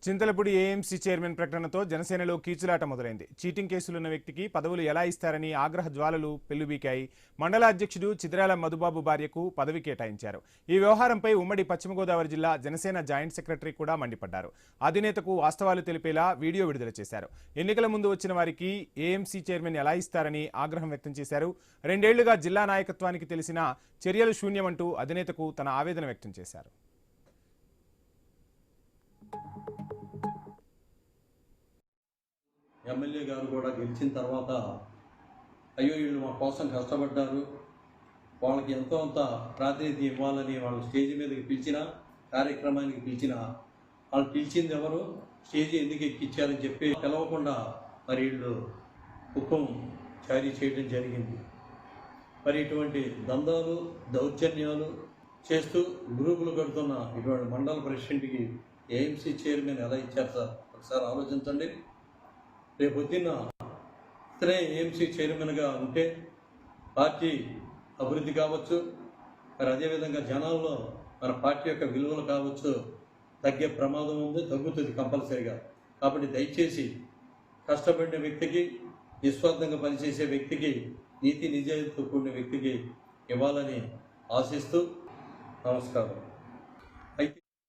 Chintalapudi AMC chairman ప్రకటనతో జనసేనలో కీచులాట మొదలైంది. చీటింగ్ కేసులున్న వ్యక్తికి పదవులు ఎలా ఇస్తారని ఆగ్రహ జ్వాలలు పెల్లుబీకాయి. మండల అధ్యక్షుడు చిద్రాల మధుబాబు భార్యకు పదవి కేటాయించారు. ఈ వ్యవహారంపై ఉమ్మడి పశ్చిమ గోదావరి జిల్లా జనసేన జాయింట్ సెక్రటరీ కూడా మండిపడ్డారు. అధినేతకు వాస్తవాలు తెలిపేలా వీడియో విడుదల చేశారు. ఎన్నికల ముందు వచ్చిన వారికి ఏఎంసీ చైర్మన్ ఎలా ఇస్తారని ఆగ్రహం వ్యక్తం చేశారు. 2 ఏళ్లుగా జిల్లా నాయకత్వానికి తెలిసిన చర్యలు శూన్యమంటూ అధినేతకు తన ఆవేదన వ్యక్తం చేశారు. ఎమ్మెల్యే గారు కూడా గెలిచిన తర్వాత అయ్యో వీళ్ళు మా కోసం కష్టపడ్డారు, వాళ్ళకి ఎంతో అంత ప్రాతినిధ్యం ఇవ్వాలని వాళ్ళు స్టేజ్ మీదకి పిలిచిన కార్యక్రమానికి పిలిచిన వాళ్ళు పిలిచింది ఎవరు, స్టేజ్ ఎందుకు ఎక్కించారని చెప్పి పిలవకుండా మరి వీళ్ళు హుకుం జారీ చేయడం జరిగింది. మరి ఇటువంటి దందాలు దౌర్జన్యాలు చేస్తూ గ్రూపులు కడుతున్న ఇటువంటి మండల ప్రెసిడెంట్కి ఏఎంసీ చైర్మన్ ఎలా ఇచ్చారు సార్? ఒకసారి ఆలోచించండి. రేపు పొద్దున్న ఇతనే ఏఎంసీ చైర్మన్గా ఉంటే పార్టీ అభివృద్ధి కావచ్చు, మరి అదేవిధంగా జనాల్లో మన పార్టీ యొక్క విలువలు కావచ్చు తగ్గే ప్రమాదం ఉంది, తగ్గుతుంది కంపల్సరీగా. కాబట్టి దయచేసి కష్టపడిన వ్యక్తికి, నిస్వార్థంగా పనిచేసే వ్యక్తికి, నీతి నిజాయితీతో కూడిన వ్యక్తికి ఇవ్వాలని ఆశిస్తూ నమస్కారం.